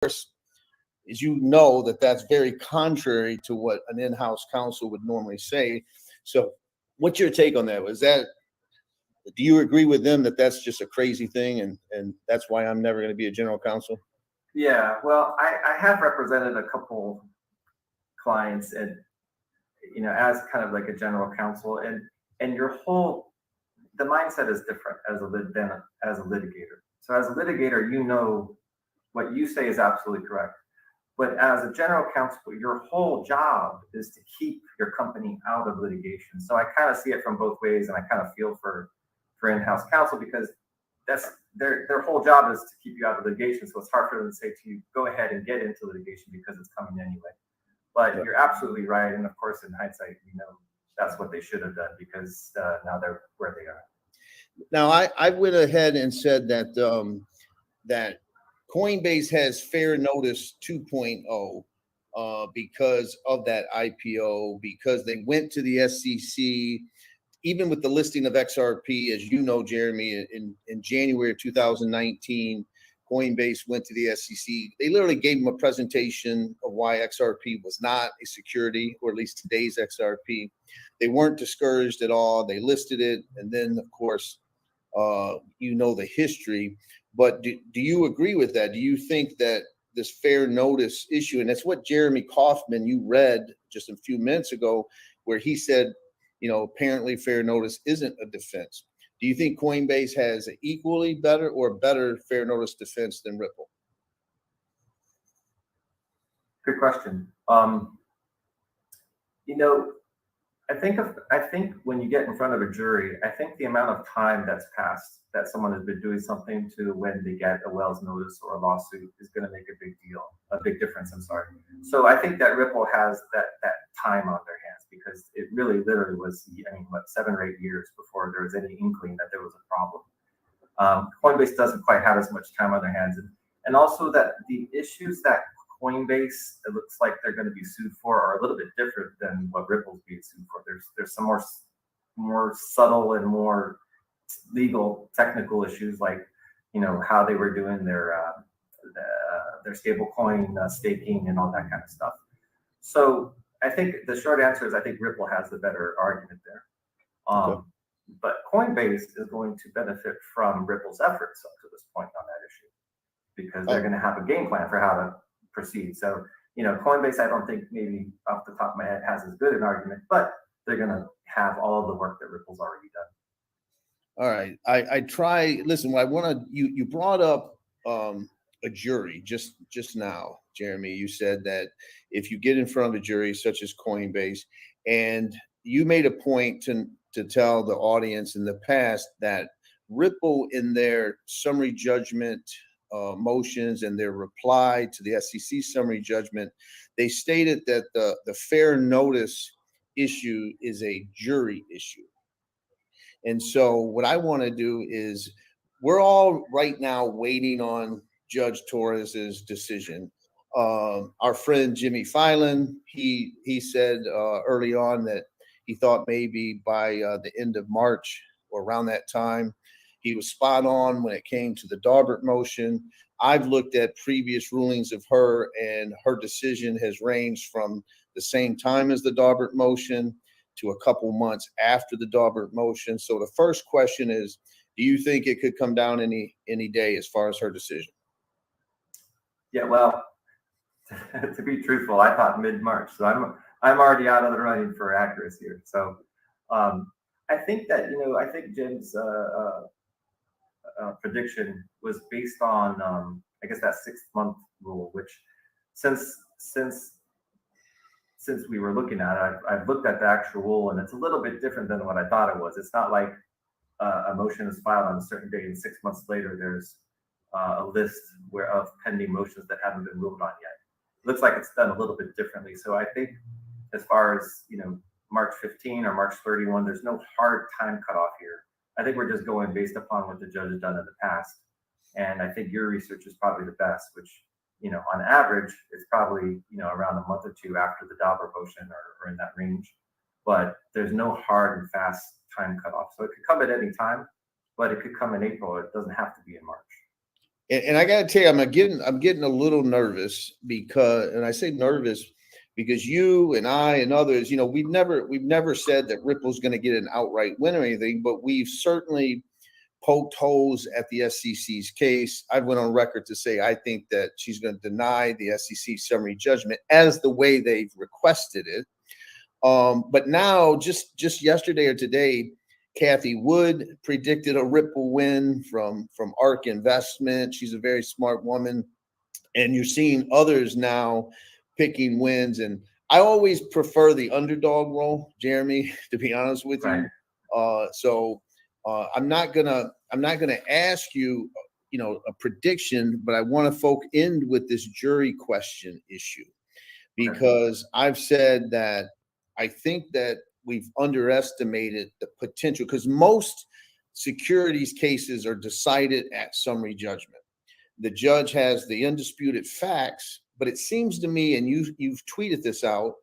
course, as you know, that's very contrary to what an in-house counsel would normally say. So what's your take on that? Do you agree with them that that's just a crazy thing and that's why I'm never going to be a general counsel? Yeah, well, I have represented a couple clients and, as kind of like a general counsel, and the mindset is different than as a litigator. So as a litigator, what you say is absolutely correct. But as a general counsel, your whole job is to keep your company out of litigation. So I kind of see it from both ways, and I kind of feel for in-house counsel, because that's their whole job is to keep you out of litigation. So it's hard for them to say to you, go ahead and get into litigation because it's coming anyway. But You're absolutely right. And of course, in hindsight, that's what they should have done, because now they're where they are. Now, I went ahead and said that that Coinbase has fair notice 2.0 because of that IPO, because they went to the SEC. Even with the listing of XRP, as you know, Jeremy, in January of 2019, Coinbase went to the SEC. They literally gave them a presentation of why XRP was not a security, or at least today's XRP. They weren't discouraged at all. They listed it. And then, of course, the history. But do you agree with that? Do you think that this fair notice issue, and that's what Jeremy Kaufman, you read just a few minutes ago, where he said, apparently fair notice isn't a defense. Do you think Coinbase has an equally better or better fair notice defense than Ripple? Good question. I think when you get in front of a jury, I think the amount of time that's passed that someone has been doing something to when they get a Wells notice or a lawsuit is going to make a big difference. I'm sorry. So I think that Ripple has that time on their hands, because it really literally was, 7 or 8 years before there was any inkling that there was a problem. Coinbase doesn't quite have as much time on their hands. And also that the issues that Coinbase, it looks like they're going to be sued for, are a little bit different than what Ripple's being sued for. There's some more subtle and more legal technical issues, like how they were doing their stable coin staking and all that kind of stuff. So I think the short answer is I think Ripple has the better argument there. Okay. But Coinbase is going to benefit from Ripple's efforts up to this point on that issue, because they're going to have a game plan for how to proceed. So, Coinbase, I don't think maybe off the top of my head has as good an argument, but they're going to have all of the work that Ripple's already done. All right. Listen, you brought up a jury just now, Jeremy. You said that if you get in front of a jury such as Coinbase, and you made a point to tell the audience in the past that Ripple, in their summary judgment motions and their reply to the SEC summary judgment, they stated that the fair notice issue is a jury issue. And so what I want to do is, we're all right now waiting on Judge Torres's decision. Our friend Jimmy Filan, he said early on that he thought maybe by the end of March or around that time. He was spot on when it came to the Daubert motion. I've looked at previous rulings of her, and her decision has ranged from the same time as the Daubert motion to a couple months after the Daubert motion. So the first question is, do you think it could come down any day as far as her decision? Yeah, well, to be truthful, I thought mid-March. So I'm already out of the running for accuracy here. So I think that, I think Jim's prediction was based on, I guess, that 6-month rule, which since we were looking at it, I've looked at the actual rule, and it's a little bit different than what I thought it was. It's not like a motion is filed on a certain date and 6 months later there's a list of pending motions that haven't been ruled on yet. It looks like it's done a little bit differently. So I think as far as, March 15 or March 31, there's no hard time cutoff here. I think we're just going based upon what the judge has done in the past. And I think your research is probably the best, which, on average, it's probably, around a month or two after the Daubert motion or in that range. But there's no hard and fast time cutoff. So it could come at any time, but it could come in April. It doesn't have to be in March. And I got to tell you, I'm getting a little nervous because, and I say nervous because you and I and others, we've never said that Ripple's going to get an outright win or anything, but we've certainly poked holes at the SEC's case. I went on record to say I think that she's going to deny the SEC summary judgment as the way they've requested it. But now, just yesterday or today, Kathy Wood predicted a Ripple win from ARK Investment. She's a very smart woman, and you're seeing others now picking wins. And I always prefer the underdog role, Jeremy, to be honest with you. So I'm not gonna ask you, a prediction, but I want to end with this jury question issue because I've said that I think that we've underestimated the potential because most securities cases are decided at summary judgment. The judge has the undisputed facts, but it seems to me, and you've tweeted this out,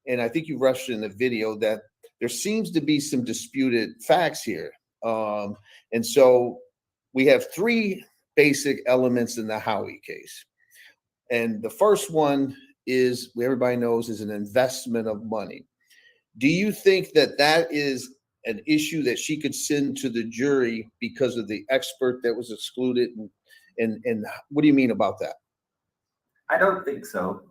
and I think you've rushed in the video, that there seems to be some disputed facts here. And so we have three basic elements in the Howie case. And the first one is, everybody knows, is an investment of money. Do you think that is an issue that she could send to the jury because of the expert that was excluded? And what do you mean about that? I don't think so.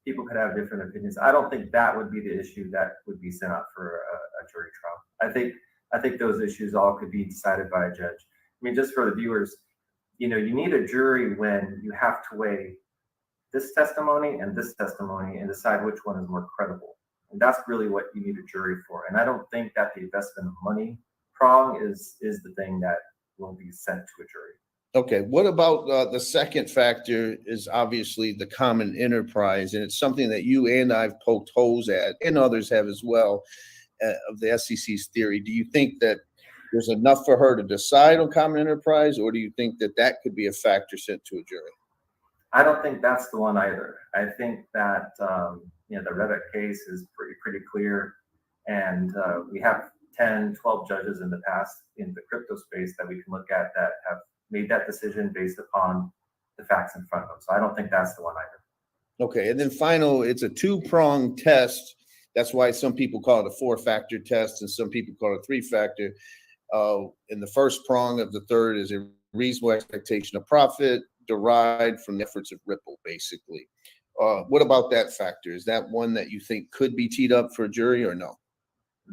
People could have different opinions. I don't think that would be the issue that would be sent out for a jury trial. I think those issues all could be decided by a judge. I mean, just for the viewers, you need a jury when you have to weigh this testimony and decide which one is more credible. And that's really what you need a jury for. And I don't think that the investment of money prong is the thing that will be sent to a jury. Okay. What about the second factor is obviously the common enterprise. And it's something that you and I've poked holes at, and others have as well, of the SEC's theory. Do you think that there's enough for her to decide on common enterprise, or do you think that could be a factor sent to a jury? I don't think that's the one either. I think that the Reddit case is pretty clear, and we have 10, 12 judges in the past in the crypto space that we can look at that have made that decision based upon the facts in front of them. So I don't think that's the one either. Okay, and then final, it's a two-pronged test. That's why some people call it a four-factor test, and some people call it a three-factor. And the first prong of the third is a reasonable expectation of profit derived from the efforts of Ripple, basically. What about that factor? Is that one that you think could be teed up for a jury or no?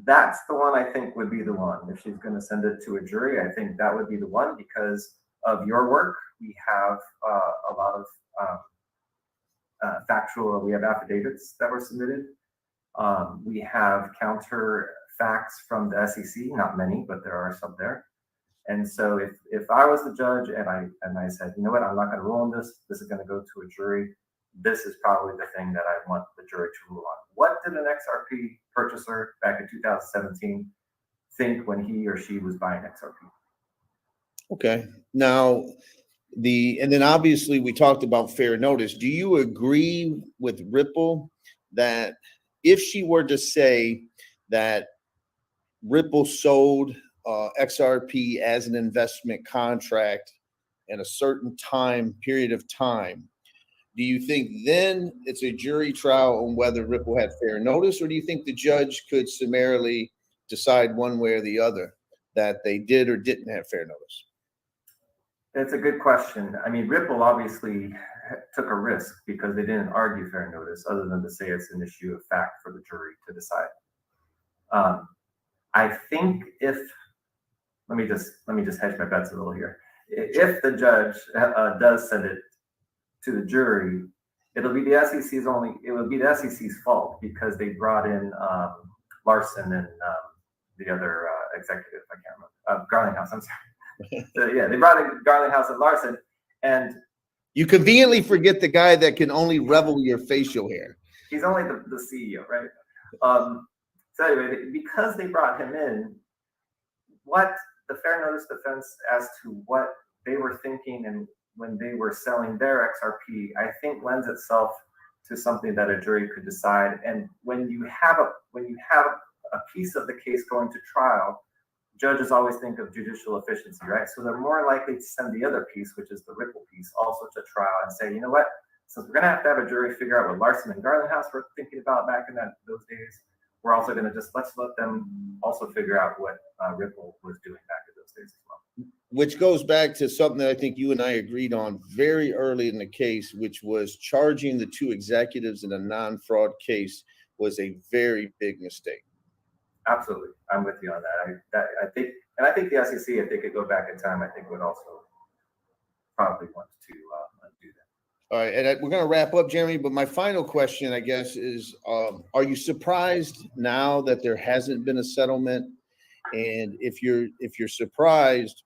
That's the one I think would be the one. If she's going to send it to a jury, I think that would be the one because of your work. We have a lot of we have affidavits that were submitted. We have counter facts from the SEC, not many, but there are some there. And so if I was the judge and I said, you know what, I'm not going to rule on this, this is going to go to a jury, this is probably the thing that I want the jury to rule on. What did an XRP purchaser back in 2017 think when he or she was buying XRP? Okay. Now, and then obviously we talked about fair notice. Do you agree with Ripple that if she were to say that Ripple sold XRP as an investment contract in a certain period of time, do you think then it's a jury trial on whether Ripple had fair notice, or do you think the judge could summarily decide one way or the other that they did or didn't have fair notice? That's a good question. I mean, Ripple obviously took a risk because they didn't argue fair notice other than to say it's an issue of fact for the jury to decide. I think let me just hedge my bets a little here. If the judge does send it to the jury, it would be the SEC's fault because they brought in Larson and the other executive, I can't remember, Garlinghouse, I'm sorry. So, yeah, they brought in Garlinghouse and Larson, and you conveniently forget the guy that can only revel your facial hair. He's only the CEO, right? So anyway, because they brought him in, what the fair notice defense as to what they were thinking and when they were selling their XRP, I think lends itself to something that a jury could decide. And when you have a piece of the case going to trial, judges always think of judicial efficiency, right? So they're more likely to send the other piece, which is the Ripple piece, also to trial and say, you know what, since we're going to have a jury figure out what Larson and Garland House were thinking about back in those days, we're also going to let's let them also figure out what Ripple was doing back in those days as well. Which goes back to something that I think you and I agreed on very early in the case, which was charging the two executives in a non-fraud case was a very big mistake. Absolutely. I'm with you on that. I think the SEC, if they could go back in time, I think would also probably want to do that. All right. And we're going to wrap up, Jeremy, but my final question, I guess, is, are you surprised now that there hasn't been a settlement? And if you're surprised,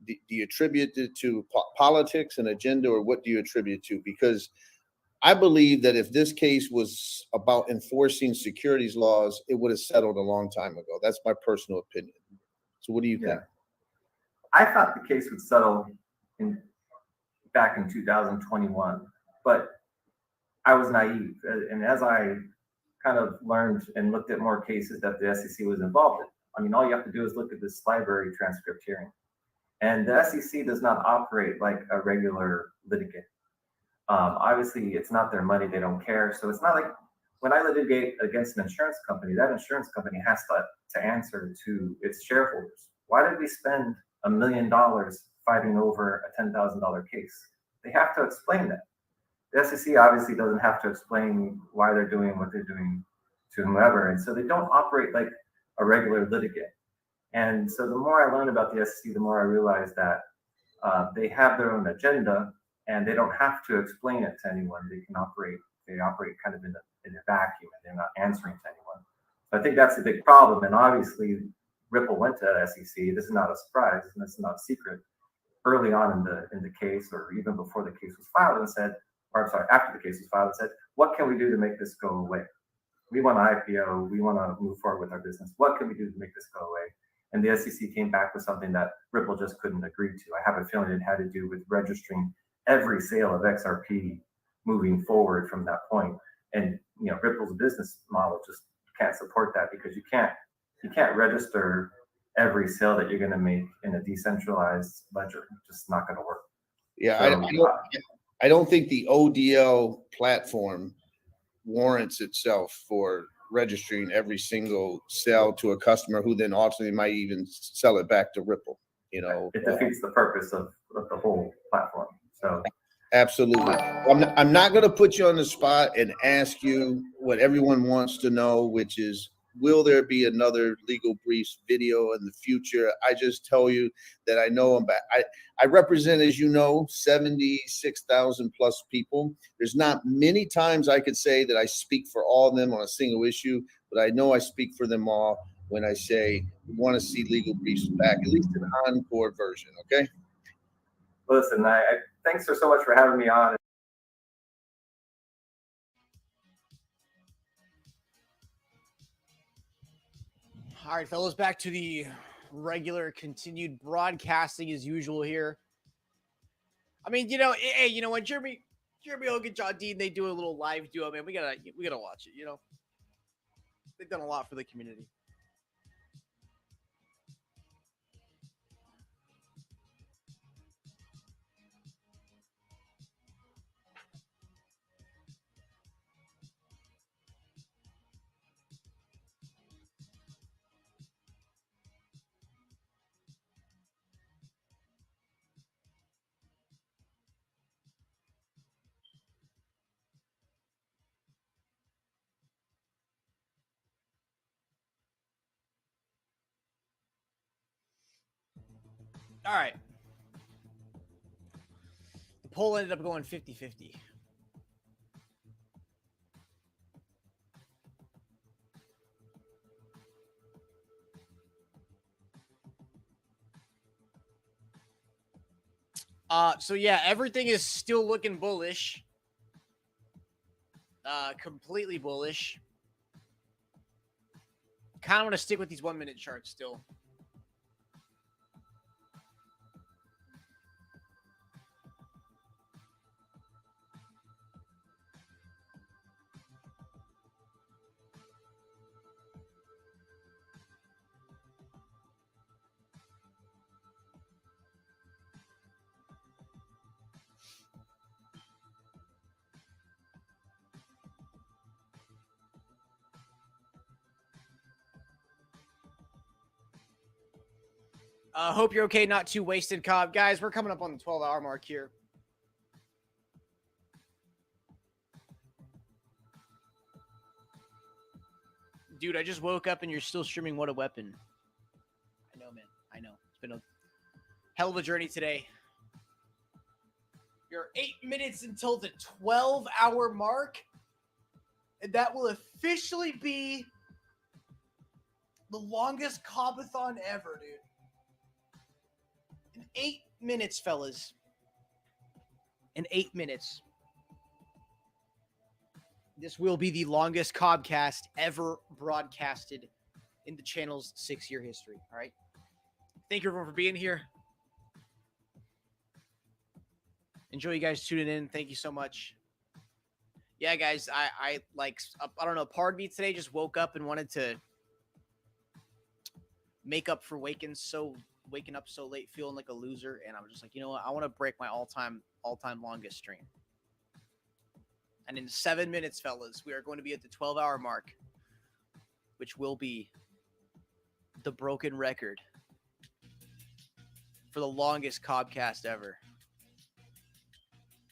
do you attribute it to politics and agenda, or what do you attribute it to? Because I believe that if this case was about enforcing securities laws, it would have settled a long time ago. That's my personal opinion. So what do you think? I thought the case would settle back in 2021, but I was naive. And as I kind of learned and looked at more cases that the SEC was involved in, I mean, all you have to do is look at this library transcript hearing. And the SEC does not operate like a regular litigant. Obviously, it's not their money. They don't care. So it's not like when I litigate against an insurance company, that insurance company has to answer to its shareholders. Why did we spend $1 million fighting over a $10,000 case? They have to explain that. The SEC obviously doesn't have to explain why they're doing what they're doing to whomever. And so they don't operate like a regular litigant. And so the more I learn about the SEC, the more I realize that they have their own agenda, and they don't have to explain it to anyone. They operate kind of in a vacuum, and they're not answering to anyone. So I think that's a big problem. And obviously, Ripple went to the SEC. This is not a surprise, and this is not a secret. Early on in the case, or even before the case was filed, and said, or I'm sorry, after the case was filed, and said, what can we do to make this go away? We want to IPO. We want to move forward with our business. What can we do to make this go away? And the SEC came back with something that Ripple just couldn't agree to. I have a feeling it had to do with registering every sale of XRP moving forward from that point. And Ripple's business model just can't support that, because you can't register every sale that you're going to make in a decentralized ledger. It's just not going to work. Yeah, so, I don't think the ODL platform warrants itself for registering every single sale to a customer who then ultimately might even sell it back to Ripple. It defeats the purpose of the whole platform. So absolutely. I'm not going to put you on the spot and ask you what everyone wants to know, which is, will there be another Legal Briefs video in the future? I just tell you that I know I'm back. I represent, as you know, 76,000 plus people. There's not many times I could say that I speak for all of them on a single issue, but I know I speak for them all when I say we want to see Legal Briefs back, at least an encore version, okay? Listen, thanks so much for having me on. All right, fellas, back to the regular continued broadcasting as usual here. I mean, hey, when Jeremy Hogan, John Deaton, they do a little live duo, man, we gotta watch it. They've done a lot for the community. All right. The poll ended up going 50-50. So yeah, everything is still looking bullish. Completely bullish. Kind of want to stick with these 1 minute charts still. Hope you're okay, not too wasted, Cobb. Guys, we're coming up on the 12-hour mark here. Dude, I just woke up and you're still streaming What a Weapon. I know, man. I know. It's been a hell of a journey today. You're 8 minutes until the 12-hour mark. And that will officially be the longest Cobbathon ever, dude. In 8 minutes, fellas. In 8 minutes. This will be the longest Cobcast ever broadcasted in the channel's 6-year history. All right. Thank you, everyone, for being here. Enjoy you guys tuning in. Thank you so much. Yeah, guys, I don't know. Part of me today just woke up and wanted to make up for waking up so late, feeling like a loser. And I was just like, you know what? I want to break my all-time longest stream. And in 7 minutes, fellas, we are going to be at the 12-hour mark, which will be the broken record for the longest Cobcast ever.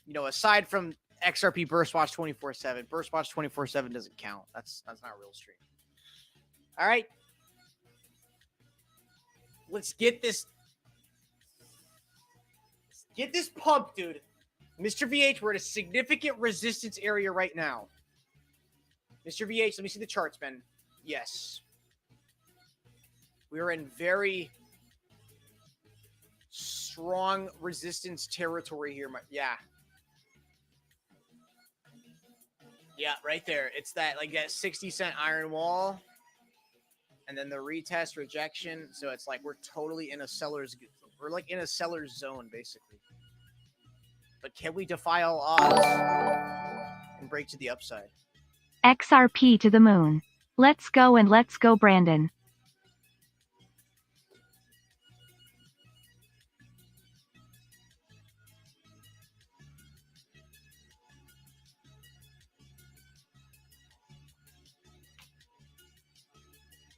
You know, aside from XRP Burst Watch 24/7, Burst Watch 24/7 doesn't count. That's not a real stream. All right. Let's get this pump, dude. Mr. VH, we're at a significant resistance area right now. Mr. VH, let me see the charts, man. Yes. We're in very strong resistance territory here. Yeah. Yeah, right there. It's that 60-cent iron wall. And then the retest rejection. So it's like we're totally in a seller's zone, basically. But can we defy all odds and break to the upside? XRP to the moon. Let's go and let's go, Brandon.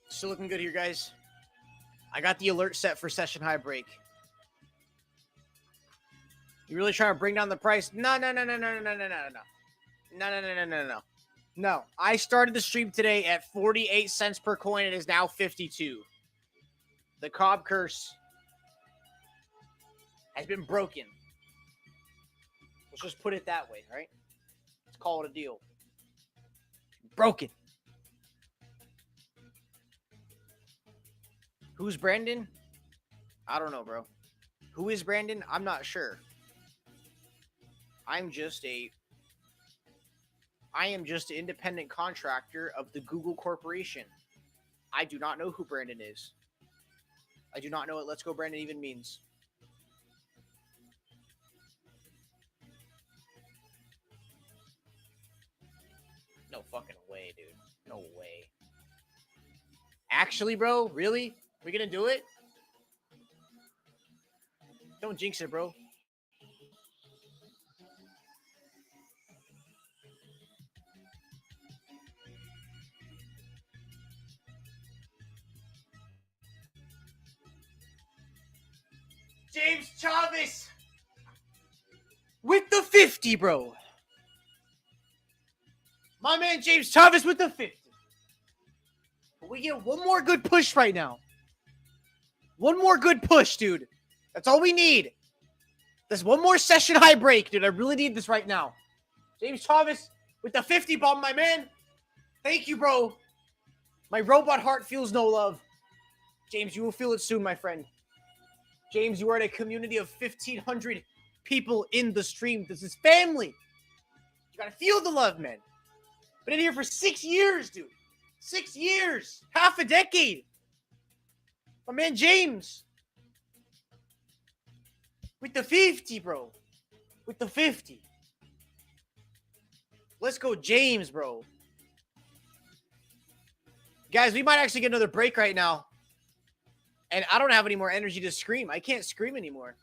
Still looking good here, guys. I got the alert set for session high break. You really trying to bring down the price? No. No. I started the stream today at 48 cents per coin. It is now 52. The Cobb curse has been broken. Let's just put it that way, right? Let's call it a deal. Broken. Who's Brandon? I don't know, bro. Who is Brandon? I'm not sure. I am just an independent contractor of the Google Corporation. I do not know who Brandon is. I do not know what Let's Go Brandon even means. No fucking way, dude. No way. Actually, bro? Really? We gonna do it? Don't jinx it, bro. James Chavez with the 50, bro. My man James Chavez with the 50. But we get one more good push right now. One more good push, dude. That's all we need. There's one more session high break, dude. I really need this right now. James Chavez with the 50 bomb, my man. Thank you, bro. My robot heart feels no love. James, you will feel it soon, my friend. James, you are in a community of 1,500 people in the stream. This is family. You gotta feel the love, man. Been in here for 6 years, dude. 6 years. Half a decade. My man James. With the 50, bro. With the 50. Let's go, James, bro. Guys, we might actually get another break right now. And I don't have any more energy to scream. I can't scream anymore.